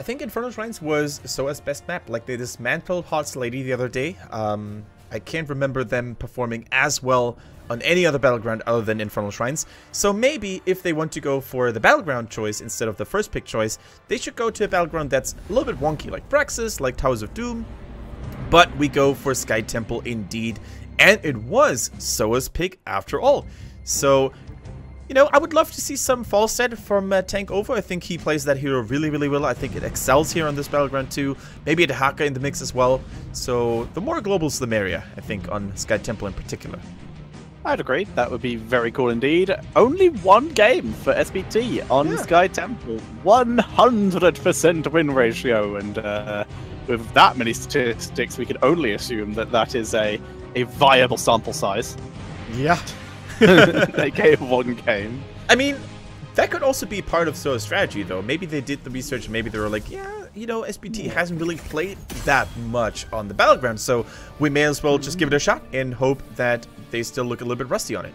think Infernal Shrines was SOA's best map. Like, they dismantled Hot's Lady the other day. I can't remember them performing as well on any other battleground other than Infernal Shrines. So maybe if they want to go for the battleground choice instead of the first pick choice, they should go to a battleground that's a little bit wonky, like Praxis, like Towers of Doom. But we go for Sky Temple indeed, and it was SOA's pick after all. So, you know, I would love to see some Falstad from Tank Ovo. I think he plays that hero really, really well. I think it excels here on this battleground too. Maybe a Haka in the mix as well. So the more globals, the merrier, I think, on Sky Temple in particular. I'd agree. That would be very cool indeed. Only one game for SPT on Sky Temple. 100% win ratio. And with that many statistics, we can only assume that that is a viable sample size. Yeah. They gave one game. I mean, that could also be part of SOA's strategy, though. Maybe they did the research and maybe they were like, yeah, you know, SPT hasn't really played that much on the battleground, so we may as well just give it a shot and hope that they still look a little bit rusty on it.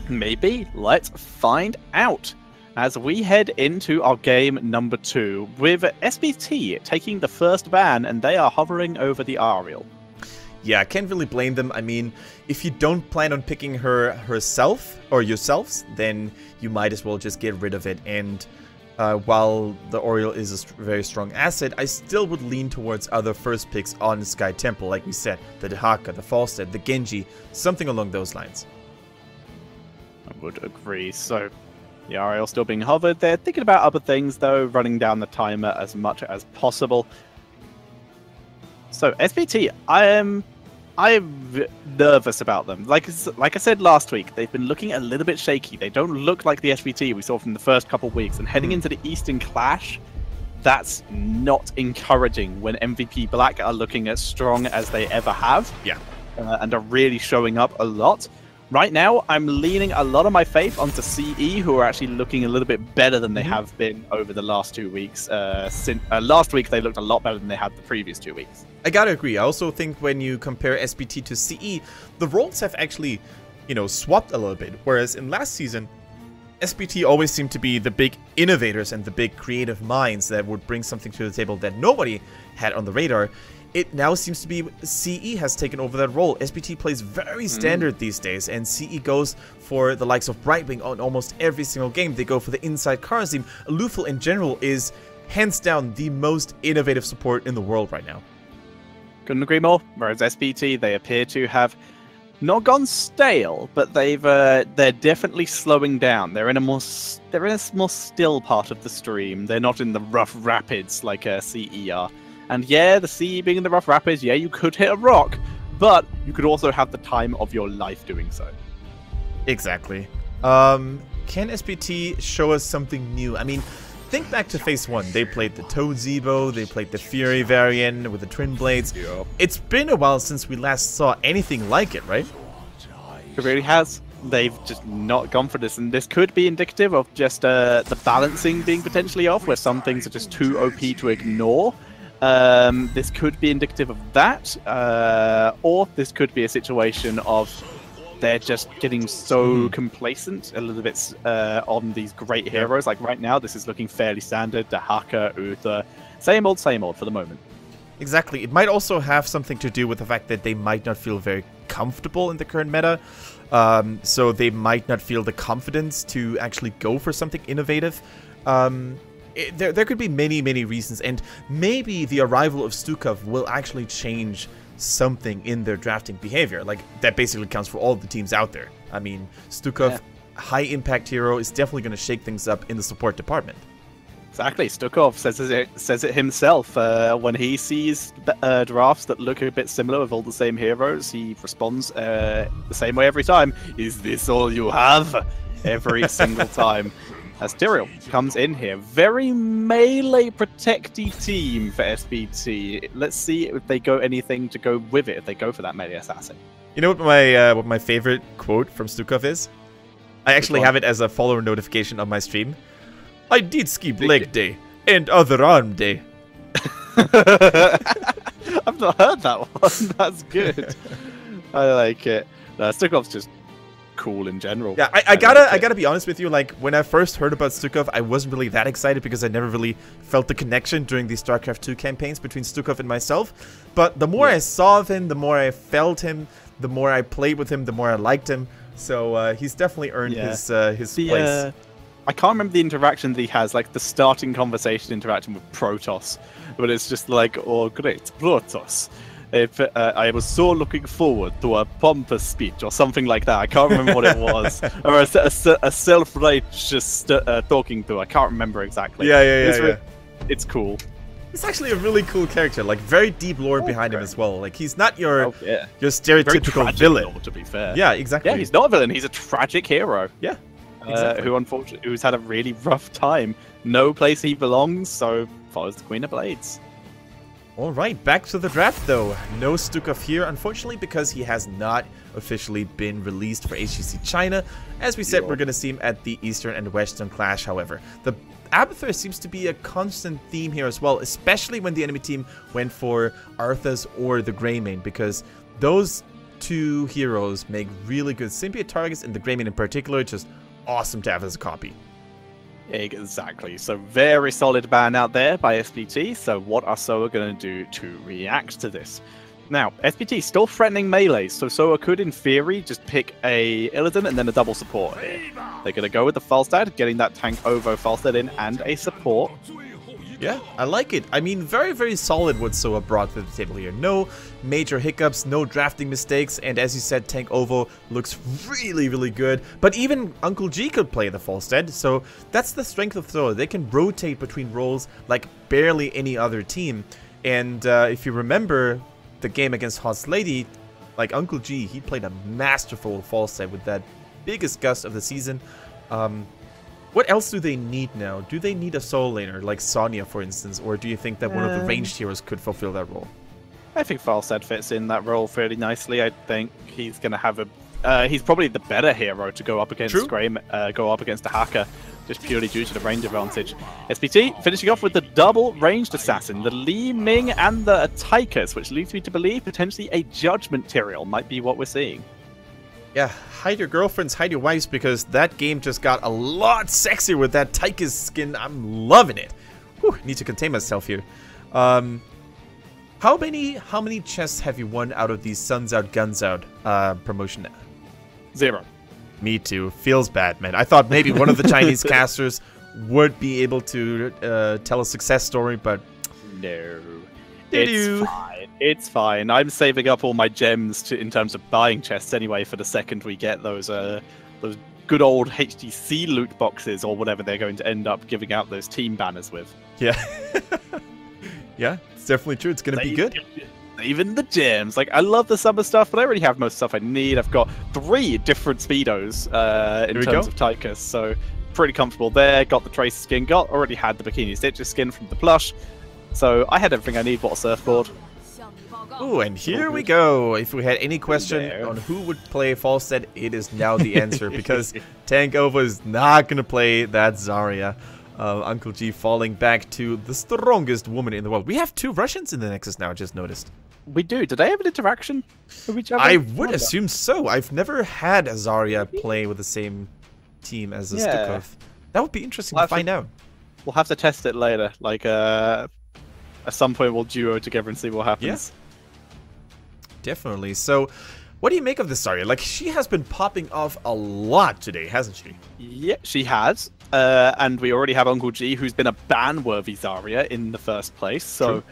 Maybe. Let's find out as we head into our game number 2 with SPT taking the first ban, and they are hovering over the Ariel. Yeah, I can't really blame them. I mean, if you don't plan on picking her herself or yourselves, then you might as well just get rid of it. And while the Oriole is a very strong asset, I still would lean towards other first picks on Sky Temple, like we said, the Dehaka, the Falstad, the Genji, something along those lines. I would agree. So the Ariel still being hovered. They're thinking about other things, though, running down the timer as much as possible. So SPT, I'm nervous about them. Like I said last week, they've been looking a little bit shaky. They don't look like the SPT we saw from the first couple of weeks. And heading into the Eastern Clash, that's not encouraging when MVP Black are looking as strong as they ever have. Yeah. And are really showing up a lot. Right now, I'm leaning a lot of my faith onto CE, who are actually looking a little bit better than they have been over the last 2 weeks. Last week, they looked a lot better than they had the previous 2 weeks. I gotta agree. I also think when you compare SPT to CE, the roles have actually, you know, swapped a little bit. Whereas in last season, SPT always seemed to be the big innovators and the big creative minds that would bring something to the table that nobody had on the radar. It now seems to be CE has taken over that role. SPT plays very standard these days, and CE goes for the likes of Brightwing on almost every single game. They go for the inside Karazim. Lufel in general is hands down the most innovative support in the world right now. Couldn't agree more. Whereas SPT, they appear to have not gone stale, but they're definitely slowing down. They're in a more still part of the stream. They're not in the rough rapids like CE are. And yeah, the CE being in the rough rapids, yeah, you could hit a rock, but you could also have the time of your life doing so. Exactly. Can SPT show us something new? I mean, think back to Phase 1. They played the Toad Zebo, they played the Fury variant with the Twin Blades. Yep. It's been a while since we last saw anything like it, right? It really has. They've just not gone for this, and this could be indicative of just the balancing being potentially off, where some things are just too OP to ignore. This could be indicative of that, or this could be a situation of they're just getting so complacent a little bit on these great heroes. Like right now, this is looking fairly standard. Dehaka, Uther, same old for the moment. Exactly. It might also have something to do with the fact that they might not feel very comfortable in the current meta. So they might not feel the confidence to actually go for something innovative. There could be many reasons, and maybe the arrival of Stukov will actually change something in their drafting behavior. Like, that basically counts for all the teams out there. I mean, Stukov, high impact hero, is definitely going to shake things up in the support department. Exactly. Stukov says it himself. When he sees drafts that look a bit similar with all the same heroes, he responds the same way every time. Is this all you have? Every single time. As Tyrael comes in here. Very melee protecty team for SPT. Let's see if they go anything to go with it, if they go for that melee assassin. You know what my favorite quote from Stukov is? I actually have it as a follower notification on my stream. I did skip leg day and other arm day. I've not heard that one. That's good. I like it. Stukov's just cool in general. Yeah, I gotta be honest with you. Like, when I first heard about Stukov, I wasn't really that excited because I never really felt the connection during the StarCraft 2 campaigns between Stukov and myself. But the more I saw of him, the more I felt him, the more I played with him, the more I liked him. So he's definitely earned his place. I can't remember the interaction that he has, like the starting conversation interaction with Protoss, but it's just like, "Oh, great, Protoss. If I was so looking forward to a pompous speech," or something like that. I can't remember what it was. Or a self-righteous talking to. I can't remember exactly. Yeah. It's cool. He's actually a really cool character, like very deep lore behind him as well. Like, he's not your stereotypical villain. To be fair. Yeah, exactly. Yeah, he's not a villain. He's a tragic hero. Yeah. Exactly. Who's had a really rough time. No place he belongs, so follows the Queen of Blades. Alright, back to the draft though. No Stukov here, unfortunately, because he has not officially been released for HGC China. As we said, we're going to see him at the Eastern and Western Clash, however. The Abathur seems to be a constant theme here as well, especially when the enemy team went for Arthas or the Greymane, because those two heroes make really good symbiote targets, and the Greymane in particular, just awesome to have as a copy. Exactly. So very solid ban out there by SPT. So what are SOA going to do to react to this? Now, SPT still threatening melees, so SOA could, in theory, just pick a Illidan and then a double support here. They're going to go with the Falstad, getting that tank Ovo Falstad in and a support. Yeah, I like it. I mean, very, very solid what SOA brought to the table here. No major hiccups, no drafting mistakes, and as you said, Tank Ovo looks really, really good. But even Uncle G could play the Falstad, so that's the strength of SOA. They can rotate between roles like barely any other team. And if you remember the game against Hots Lady, like Uncle G, he played a masterful Falstad with that biggest gust of the season. What else do they need now? Do they need a solo laner, like Sonya, for instance? Or do you think that one of the ranged heroes could fulfill that role? I think Falstad fits in that role fairly nicely. I think he's going to have a... he's probably the better hero to go up against go up against a hacker, just purely due to the range advantage. SPT finishing off with the double ranged assassin, the Li Ming and the Tychus, which leads me to believe potentially a Judgment Tyrael might be what we're seeing. Yeah, hide your girlfriends, hide your wives, because that game just got a lot sexier with that Tychus skin. I'm loving it. Whew, need to contain myself here. How many chests have you won out of the Suns Out, Guns Out promotion? 0. Me too. Feels bad, man. I thought maybe one of the Chinese casters would be able to tell a success story, but no. It's fine. It's fine. I'm saving up all my gems in terms of buying chests anyway for the second we get those good old HGC loot boxes or whatever they're going to end up giving out those team banners with. Yeah. Yeah, it's definitely true. It's going to be good. Even the gems. Like, I love the summer stuff, but I already have most stuff I need. I've got 3 different speedos in terms of Tychus, so pretty comfortable there. Got the Tracer skin. Already had the Bikini Stitches skin from the plush. So I had everything I need. Bought a surfboard. Ooh, and here we go. If we had any question on who would play Falstad, it is now the answer, because Tank Ovo is not going to play that Zarya. Uncle G falling back to the strongest woman in the world. We have 2 Russians in the Nexus now, I just noticed. We do. Do they have an interaction with each other? I would assume so. I've never had a Zarya play with the same team as a Stukov. That would be interesting to find out. We'll have to test it later. Like, at some point we'll duo together and see what happens. Yeah. Definitely. So, what do you make of this Zarya? Like, she has been popping off a lot today, hasn't she? Yeah, she has. And we already have Uncle G, who's been a ban-worthy Zarya in the first place. So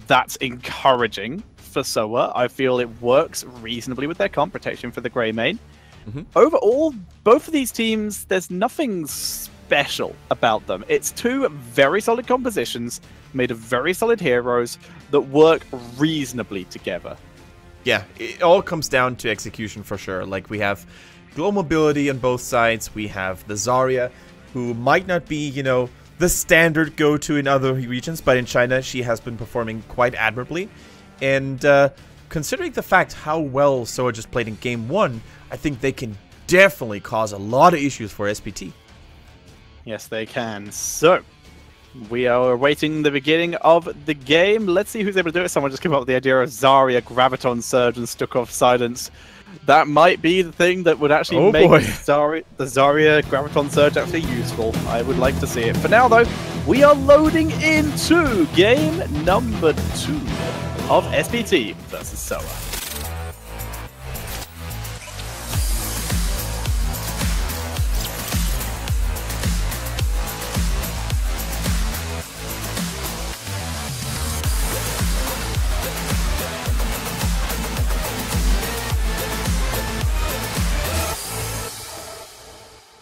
that's encouraging for SOA. I feel it works reasonably with their comp protection for the Greymane. Overall, both of these teams, there's nothing special about them. It's 2 very solid compositions made of very solid heroes that work reasonably together. Yeah, it all comes down to execution for sure. Like, we have global mobility on both sides. We have the Zarya, who might not be, you know, the standard go-to in other regions, but in China, she has been performing quite admirably. And considering the fact how well SOA just played in Game 1, I think they can definitely cause a lot of issues for SPT. Yes, they can. So, we are awaiting the beginning of the game. Let's see who's able to do it. Someone just came up with the idea of Zarya, Graviton Surge, and Stukov Silence. That might be the thing that would actually make the Zarya Graviton Surge actually useful. I would like to see it. For now, though, we are loading into game number 2 of SPT versus SOA.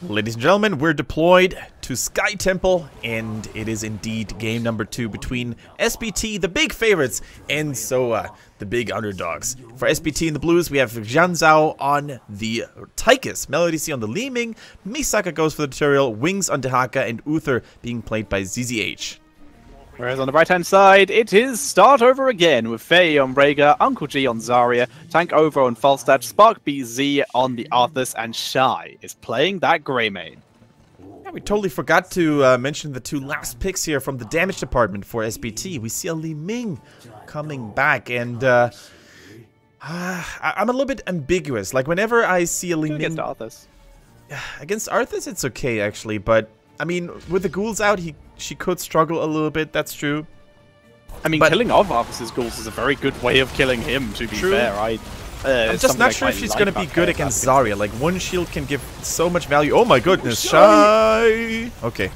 Ladies and gentlemen, we're deployed to Sky Temple, and it is indeed game number 2 between SPT, the big favorites, and SOA, the big underdogs. For SPT in the blues, we have Zhao on the Tychus, Melody C on the Li Ming, Misaka goes for the tutorial, Wings on Dehaka, and Uther being played by ZZH. Whereas on the right-hand side, it is start over again with Faye on Rhaegar, Uncle G on Zarya, Tank Over on Falstad, Spark BZ on the Arthas, and Shy is playing that Greymane. Yeah, we totally forgot to mention the 2 last picks here from the damage department for SPT. We see a Li Ming coming back, and I'm a little bit ambiguous. Like, whenever I see a Li Ming... Against Arthas. Against Arthas, it's okay, actually, but... I mean, with the ghouls out, she could struggle a little bit, that's true. I mean, killing off Arthas' ghouls is a very good way of killing him, to be fair. I'm just not sure if she's going to be good against Zarya. Like, one shield can give so much value. Oh my goodness, Shy! Okay.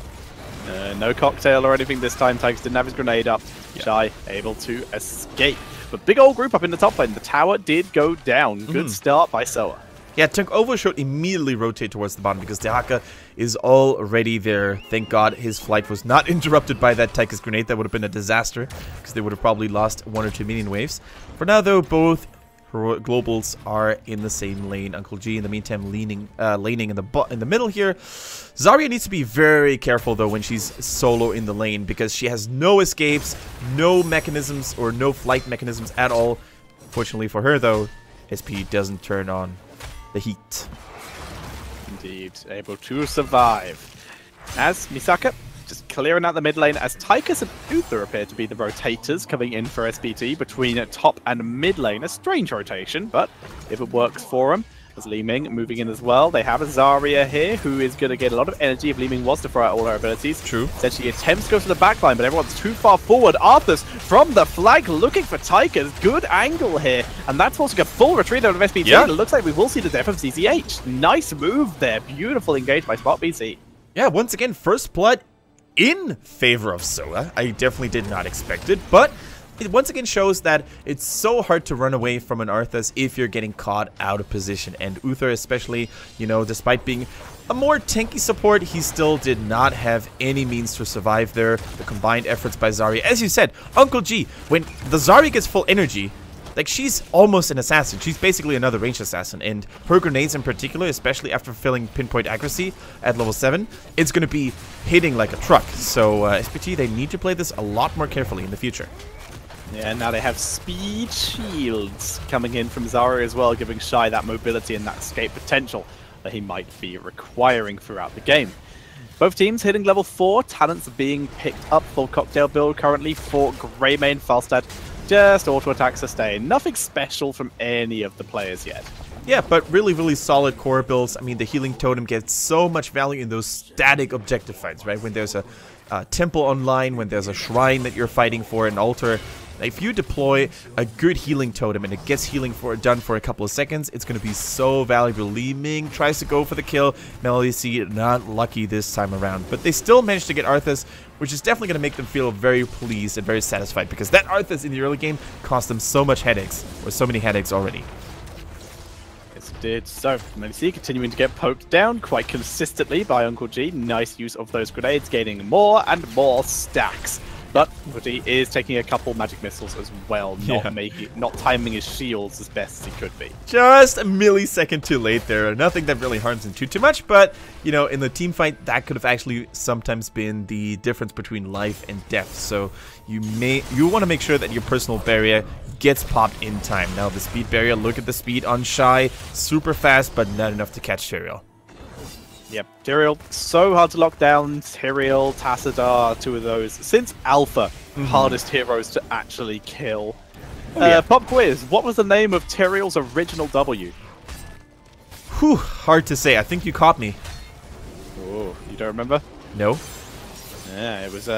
No cocktail or anything this time. Tychus didn't have his grenade up. Yeah. Shy able to escape. But big old group up in the top lane. The tower did go down. Good start by SOA. Yeah, Tank Over should immediately rotate towards the bottom because Dehaka is already there. Thank God his flight was not interrupted by that Tychus grenade. That would have been a disaster because they would have probably lost 1 or 2 minion waves. For now, though, both Heroic Globals are in the same lane. Uncle G, in the meantime, laning in the middle here. Zarya needs to be very careful, though, when she's solo in the lane because she has no escapes, no mechanisms, or no flight mechanisms at all. Fortunately for her, though, SP doesn't turn on the heat. Indeed, able to survive. As Misaka just clearing out the mid lane, as Tychus and Uther appear to be the rotators coming in for SPT between top and mid lane. A strange rotation, but if it works for them. As Li Ming moving in as well. They have a Zarya here who is going to get a lot of energy if Li Ming was to throw out all her abilities. True. Essentially attempts to go for the backline, but everyone's too far forward. Arthas from the flank looking for Tychus. Good angle here. And that's forcing a full retreat out of SPT. Yeah. It looks like we will see the death of ZZH. Nice move there. Beautiful engage by Spot BC. Yeah, once again, first blood in favor of SOA. I definitely did not expect it, but it once again shows that it's so hard to run away from an Arthas if you're getting caught out of position. And Uther especially, you know, despite being a more tanky support, he still did not have any means to survive there. The combined efforts by Zarya. As you said, Uncle G, when the Zarya gets full energy, like, she's almost an assassin. She's basically another ranged assassin. And her grenades in particular, especially after filling pinpoint accuracy at level 7, it's going to be hitting like a truck. So SPT, they need to play this a lot more carefully in the future. Yeah, now they have speed shields coming in from Zarya as well, giving Shy that mobility and that escape potential that he might be requiring throughout the game. Both teams hitting level 4, talents being picked up. Full cocktail build currently for Greymane, Falstad. Just auto-attack sustain. Nothing special from any of the players yet. Yeah, but really, really solid core builds. I mean, the healing totem gets so much value in those static objective fights, right? When there's a temple online, when there's a shrine that you're fighting for, an altar. If you deploy a good healing totem and it gets healing done for a couple of seconds, it's going to be so valuable. Li Ming tries to go for the kill. Melody C not lucky this time around. But they still managed to get Arthas, which is definitely going to make them feel very pleased and very satisfied, because that Arthas in the early game cost them so much headaches, or so many headaches already. Yes, it did. So, Melody C continuing to get poked down quite consistently by Uncle G. Nice use of those grenades, gaining more and more stacks. But he is taking a couple magic missiles as well, not timing his shields as best as he could be. Just a millisecond too late there. Nothing that really harms him too much, but you know, in the team fight, that could have actually sometimes been the difference between life and death. So you want to make sure that your personal barrier gets popped in time. Now the speed barrier, look at the speed on Shy, super fast, but not enough to catch Tyrael. Yep, Tyrael, so hard to lock down. Tyrael, Tassadar, 2 of those, since Alpha, hardest heroes to actually kill. Pop quiz, what was the name of Tyrael's original W? Whew, hard to say. I think you caught me. Oh, you don't remember? No. Yeah, it was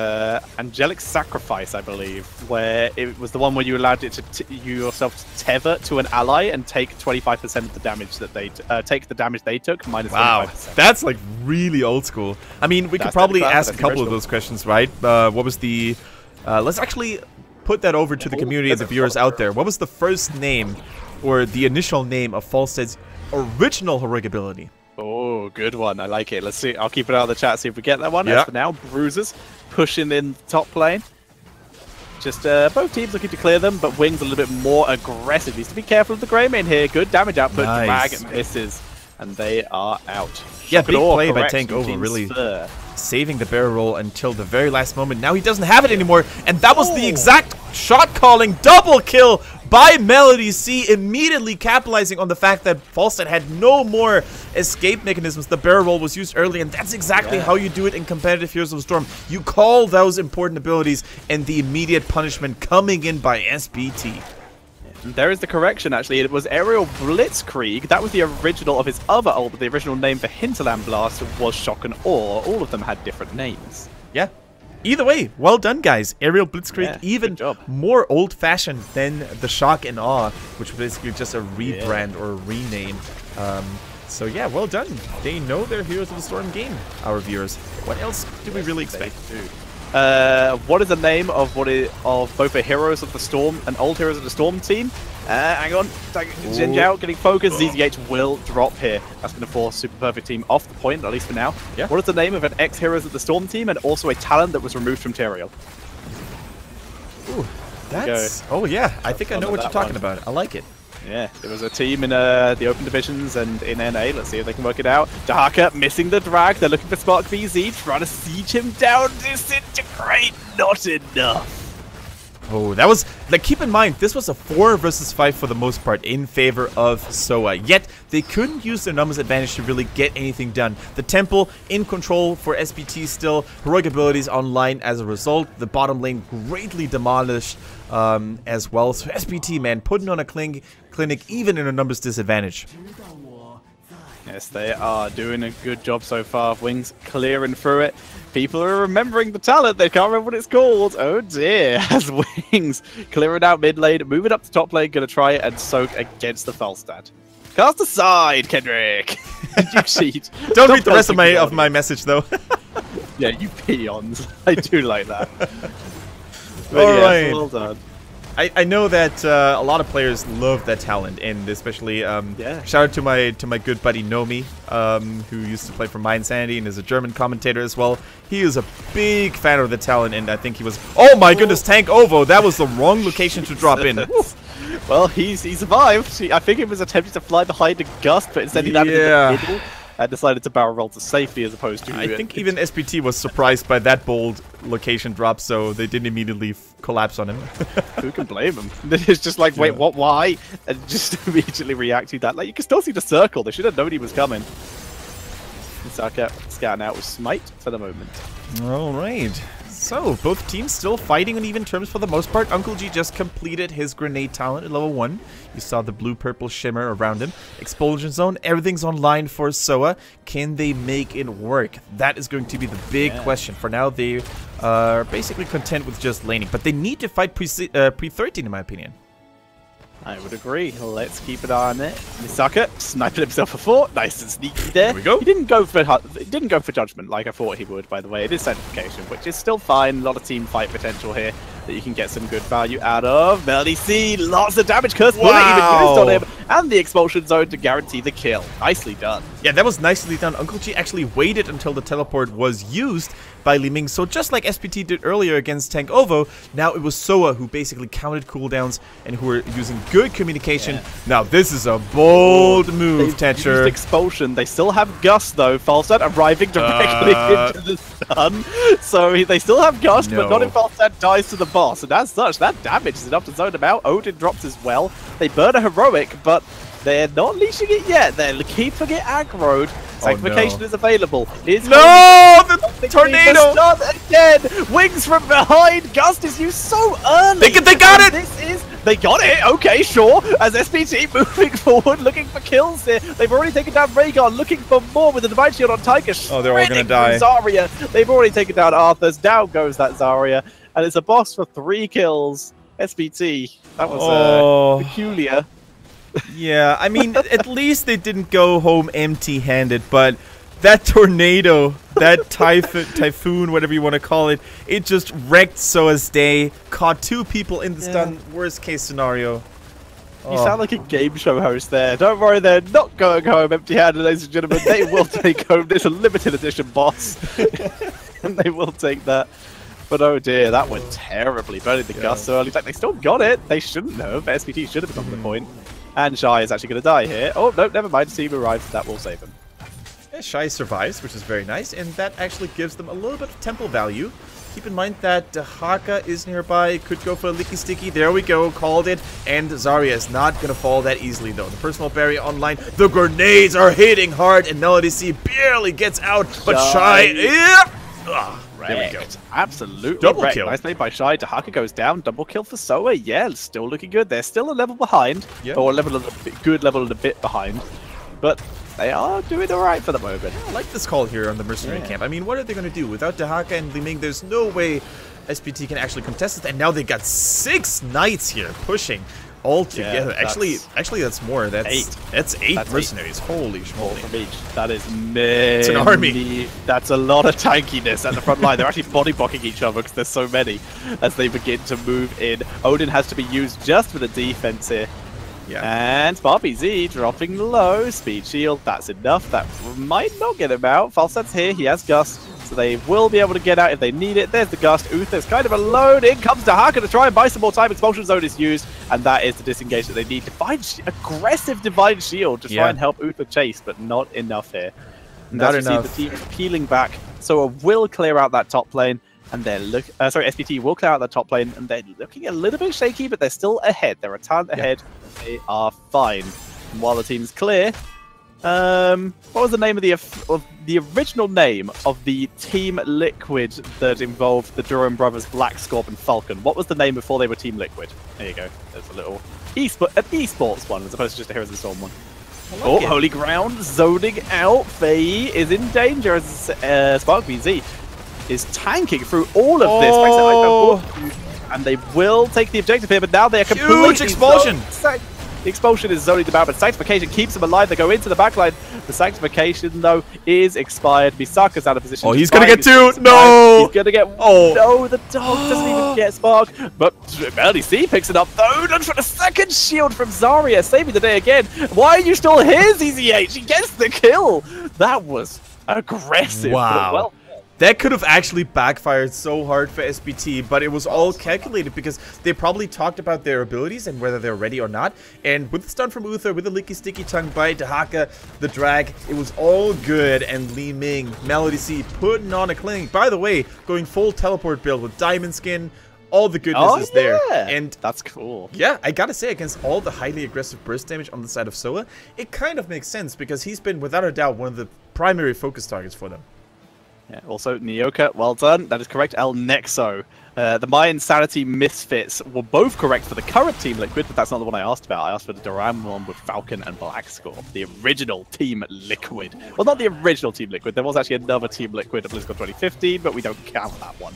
Angelic Sacrifice, I believe, where it was the one where you allowed it to you yourself to tether to an ally and take 25% of the damage that they take the damage they took minus 25%. That's like really old school. I mean, we could probably ask a couple of those questions, right? What was the? Let's actually put that over to the community, the viewers out there. What was the first name or the initial name of Falstead's original heroic ability? Oh, good one. I like it. Let's see. I'll keep it out of the chat, see if we get that one. Yeah. As for now, Bruisers pushing in top lane. Just both teams looking to clear them, but Wings a little bit more aggressive. Needs to be careful of the Grey Mane here. Good damage output. Nice. Drag misses, and they are out. Yeah, big Shockador, play by correct, Tank Over, really spur. saving the barrel roll until the very last moment. Now he doesn't have it anymore, and that was the exact shot calling double kill by Melody C, immediately capitalizing on the fact that Falstead had no more escape mechanisms. The barrel roll was used early, and that's exactly how you do it in competitive Heroes of the Storm. You call those important abilities, and the immediate punishment coming in by SPT. There is the correction, actually. It was Aerial Blitzkrieg. That was the original of his other ult, but the original name for Hinterland Blast was Shock and Awe. All of them had different names. Yeah. Either way, well done, guys. Aerial Blitzkrieg, even more old-fashioned than the Shock and Awe, which was basically just a rebrand or a rename. So yeah, well done. They know their Heroes of the Storm game, our viewers. What else do we really expect? What is the name of both a Heroes of the Storm and old Heroes of the Storm team? Hang on, Jin Jiao getting focused. ZZH will drop here. That's going to force Super Perfect Team off the point, at least for now. Yeah. What is the name of an ex-Heroes of the Storm team and also a talent that was removed from Teriel? Ooh, that's... Oh yeah, I think I know what you're talking about. I like it. Yeah, there was a team in the open divisions and in NA. Let's see if they can work it out. Dahaka missing the drag. They're looking for Spark BZ, trying to siege him down. Disintegrate, not enough. Oh, that was, like, keep in mind, this was a 4 versus 5 for the most part in favor of SOA. Yet, they couldn't use their numbers advantage to really get anything done. The Temple in control for SPT still. Heroic abilities online as a result. The bottom lane greatly demolished as well. So SPT, man, putting on a clinic even in a numbers disadvantage. Yes, they are doing a good job so far. Wings clearing through it. People are remembering the talent. They can't remember what it's called. Oh dear. As Wings clearing out mid lane, moving up to top lane, gonna try and soak against the Falstad. Cast aside, Kendrick. You cheat. Don't read the rest of my message though. Yeah, you peons. I do like that. Alright. Well done. I know that a lot of players love that talent, and especially shout out to my good buddy Nomi, who used to play for Mindsanity and is a German commentator as well. He is a big fan of the talent, and I think he was... Oh my goodness, Tank Ovo! That was the wrong location to drop in. Well, he survived. I think he was attempting to fly behind a gust, but instead he landed in the middle. I decided to barrel roll to safety as opposed to... I think even SPT was surprised by that bold location drop, so they didn't immediately collapse on him. Who can blame them? It's just like, wait, what, why? And just immediately react to that. Like, you can still see the circle. They should have known he was coming. Saka scouting out with Smite for the moment. Alright. So, both teams still fighting on even terms for the most part. Uncle G just completed his grenade talent at level 1. You saw the blue-purple shimmer around him. Expulsion zone, everything's online for SOA. Can they make it work? That is going to be the big question. For now, they are basically content with just laning. But they need to fight pre-13, in my opinion. I would agree. Let's keep an eye on it. Misaka sniping himself a fort. Nice and sneaky there. Here we go. He didn't go for judgment like I thought he would, by the way. It is certification, which is still fine. A lot of team fight potential here that you can get some good value out of. Melody C, lots of damage. Curse Bullet even used on him. And the expulsion zone to guarantee the kill. Nicely done. Yeah, that was nicely done. Uncle G actually waited until the teleport was used by Li Ming. So just like SPT did earlier against Tank Ovo, now it was SOA who basically counted cooldowns and who were using good communication. Yeah. Now this is a bold move, Tetcher. Expulsion. They still have Gust though. Falstad arriving directly into the sun. So they still have Gust, but not if Falstad dies to the boss. And as such, that damage is enough to zone him out. Odin drops as well. They burn a heroic, but they're not leashing it yet. They're keeping it aggroed. Sanctification is available. The tornado! Again! Wings from behind! Gust is used so early! They got it! This is They got it. Okay, sure. As SPT moving forward, looking for kills here. They've already taken down Rhaegar, looking for more with the Divine Shield on Tiger. Oh, they're all going to die. Zarya. They've already taken down Arthur's. Down goes that Zarya. And it's a boss for 3 kills. SPT. That was peculiar. Yeah, I mean, at least they didn't go home empty-handed, but that tornado, that typhoon, whatever you want to call it, it just wrecked SOA's day, caught 2 people in the stun, worst case scenario. You sound like a game show host there. Don't worry, they're not going home empty-handed, ladies and gentlemen. They will take home this limited edition boss. And they will take that. But oh dear, that went terribly. Burning the Gust so early. Like, they still got it. They shouldn't have. SPT should have gotten the point. And Shy is actually going to die here. Oh, no, never mind. Team arrives. That will save him. Yeah, Shy survives, which is very nice. And that actually gives them a little bit of temple value. Keep in mind that Haka is nearby. Could go for a Licky Sticky. There we go. Called it. And Zarya is not going to fall that easily, though. The personal barrier online. The grenades are hitting hard. And Melody C barely gets out. But Shy... there we go. Absolutely double wrecked. kill. Nice play by Shy. Haka goes down. Double kill for SOA. Yeah, still looking good. They're still a level behind. Or a good level and a bit behind. But they are doing alright for the moment. I like this call here on the Mercenary camp. I mean, what are they going to do? Without Dahaka and Li Ming, there's no way SPT can actually contest it. And now they got 6 knights here pushing all together. Actually, that's more. That's 8. That's 8 mercenaries. Holy schmoly. That is many. It's an army. That's a lot of tankiness at the front line. They're actually body blocking each other because there's so many as they begin to move in. Odin has to be used just for the defense here. Yeah. And Barbie Z dropping low. Speed shield. That's enough. That might not get him out. Falset's here. He has Gust. So they will be able to get out if they need it. There's the Gust. Uther's kind of alone. In comes Dahaka to try and buy some more time. Expulsion Zone is used. And that is the disengage that they need. Aggressive Divine Shield to try and help Uther chase, but not enough here. And not enough. See the team peeling back. So will clear out that top lane. And they're SPT will clear out that top lane. And they're looking a little bit shaky, but they're still ahead. They're a ton ahead. They are fine. And while the team's clear... what was the name of the original name of the Team Liquid that involved the Durham brothers, Black Scorp and Falcon? What was the name before they were Team Liquid? There you go. There's a little an esports one as opposed to just a Heroes of the Storm one. Like Holy Ground zoning out. Faye is in danger as Spark BZ is tanking through all of this. And they will take the objective here, but now they are completely... Huge expulsion! The expulsion is zoning them out, but Sanctification keeps them alive. They go into the backline. The Sanctification, though, is expired. Misaka's out of position. Oh, he's going to get 2! No! He's going to get... No, the dog doesn't even get Spark. But Melody C picks it up, though. Looks for the second shield from Zarya, saving the day again. Why are you still here, ZZH? He gets the kill. That was aggressive. Wow. Well, that could have actually backfired so hard for SPT, but it was all calculated because they probably talked about their abilities and whether they're ready or not. And with the stun from Uther, with the Licky Sticky Tongue Bite, Dahaka, the drag, it was all good. And Li Ming, Melody C putting on a cling. By the way, going full teleport build with Diamond Skin, all the goodness is there. And that's cool. Yeah, I gotta say, against all the highly aggressive burst damage on the side of SOA, it kind of makes sense because he's been, without a doubt, one of the primary focus targets for them. Yeah, also, Nyoka, well done. That is correct. El Nexo. The Mayan Sanity Misfits were both correct for the current Team Liquid, but that's not the one I asked about. I asked for the Duran one with Falcon and Black Scorp, the original Team Liquid. Well, not the original Team Liquid. There was actually another Team Liquid at BlizzCon 2015, but we don't count that one.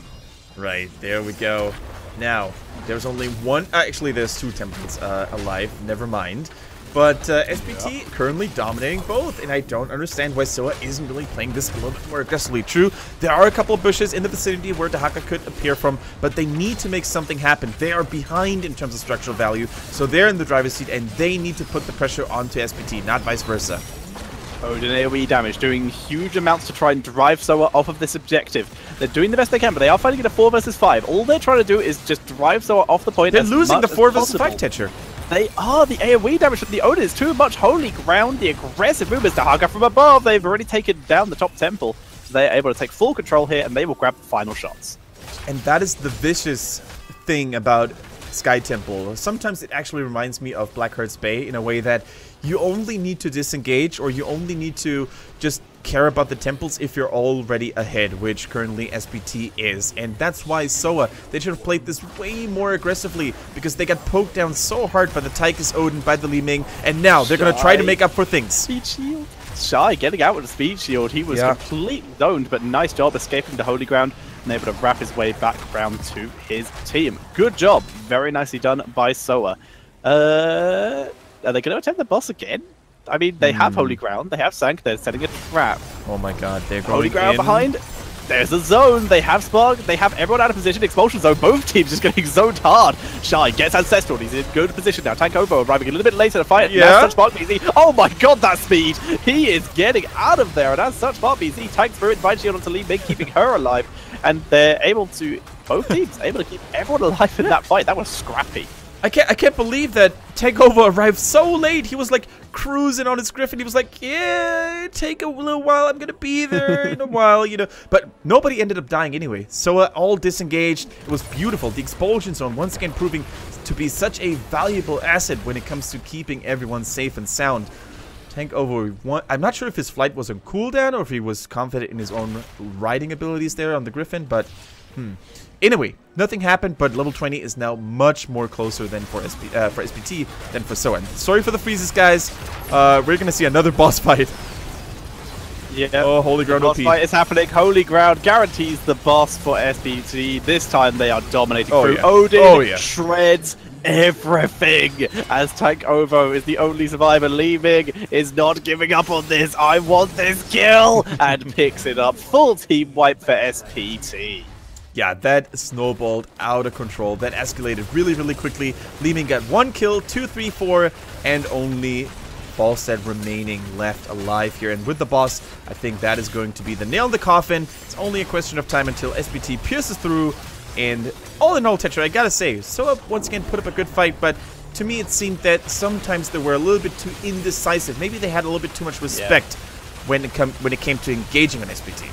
Right, there we go. Now, there's only one... Actually, there's 2 temples alive. Never mind. But SPT currently dominating both, and I don't understand why SOA isn't really playing this a little bit more aggressively. True, there are a couple of bushes in the vicinity where Dahaka could appear from, but they need to make something happen. They are behind in terms of structural value, so they're in the driver's seat, and they need to put the pressure onto SPT, not vice versa. Odin AoE damage, doing huge amounts to try and drive SOA off of this objective. They're doing the best they can, but they are fighting in a 4 versus 5. All they're trying to do is just drive SOA off the point. They're losing the 4 versus 5 Tetcher. They are. The AoE damage from the Odin is too much. Holy ground, the aggressive movements to Dahaka from above. They've already taken down the top temple. So they're able to take full control here, and they will grab the final shots. And that is the vicious thing about Sky Temple. Sometimes it actually reminds me of Blackheart's Bay in a way that you only need to disengage, or you only need to just care about the temples if you're already ahead, which currently SPT is. And that's why SOA, they should have played this way more aggressively, because they got poked down so hard by the Tychus Odin, by the Li Ming, and now they're going to try to make up for things. Speed shield. Shy getting out with the speed shield. He was completely zoned, but nice job escaping the holy ground and able to wrap his way back round to his team. Good job. Very nicely done by SOA. Are they going to attempt the boss again? I mean, they have holy ground. They have Sank. They're setting a trap. Oh my god, they're going holy ground in. Behind. There's a zone. They have Spark. They have everyone out of position. Expulsion zone. Both teams just getting zoned hard. Shy gets Ancestral. He's in good position now. Tank Ovo arriving a little bit later to fight. Yeah. As such, Spark BZ. Oh my god, that speed. He is getting out of there. And as such, Spark BZ tanks through it. Divine Shield onto Li Ming, keeping her alive. And they're able to, both teams, able to keep everyone alive in that fight. That was scrappy. I can't believe that Takeover arrived so late. He was like cruising on his Griffin. He was like, yeah, take a little while. I'm gonna be there in a while, you know. But nobody ended up dying anyway. So all disengaged. It was beautiful. The expulsion zone once again proving to be such a valuable asset when it comes to keeping everyone safe and sound. Tank Ovo, I'm not sure if his flight was on cooldown or if he was confident in his own riding abilities there on the Griffin, but Anyway, nothing happened, but level 20 is now much more closer than for SPT than for SOA. Sorry for the freezes, guys. We're gonna see another boss fight. Yeah. Oh, Holy Ground OP. Boss fight is happening. Holy Ground guarantees the boss for SPT. This time they are dominating through. Odin shreds everything as Tank Ovo is the only survivor. Li Ming is not giving up on this. I want this kill and picks it up. Full team wipe for SPT. Yeah, that snowballed out of control. That escalated really, really quickly. Li Ming got 1 kill, 2, 3, 4, and only Falstad remaining left alive here. And with the boss, I think that is going to be the nail in the coffin. It's only a question of time until SPT pierces through. And all in all, Tetra, I gotta say, SOA once again put up a good fight, but to me it seemed that sometimes they were a little bit too indecisive. Maybe they had a little bit too much respect when it came to engaging on SPT.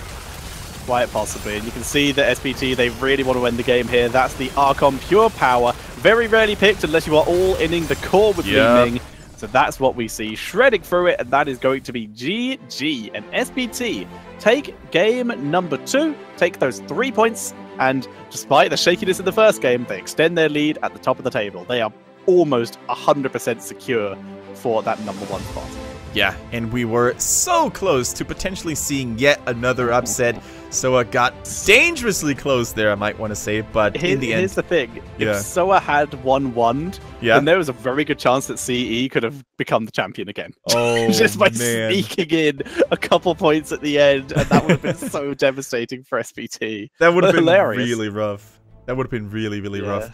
Quite possibly, and you can see that SPT, they really want to end the game here. That's the Archon Pure Power. Very rarely picked unless you are all inning the core with Li Ming. So that's what we see, shredding through it, and that is going to be GG. And SPT take game number 2, take those 3 points, and despite the shakiness in the first game, they extend their lead at the top of the table. They are almost 100% secure for that number 1 spot. Yeah, and we were so close to potentially seeing yet another upset. SOA got dangerously close there, I might want to say, but in the end... Here's the thing. If SOA had won one, then there was a very good chance that CE could have become the champion again. Oh, just by sneaking in a couple points at the end, and that would have been so devastating for SPT. That would have been really rough. That would have been really, really rough.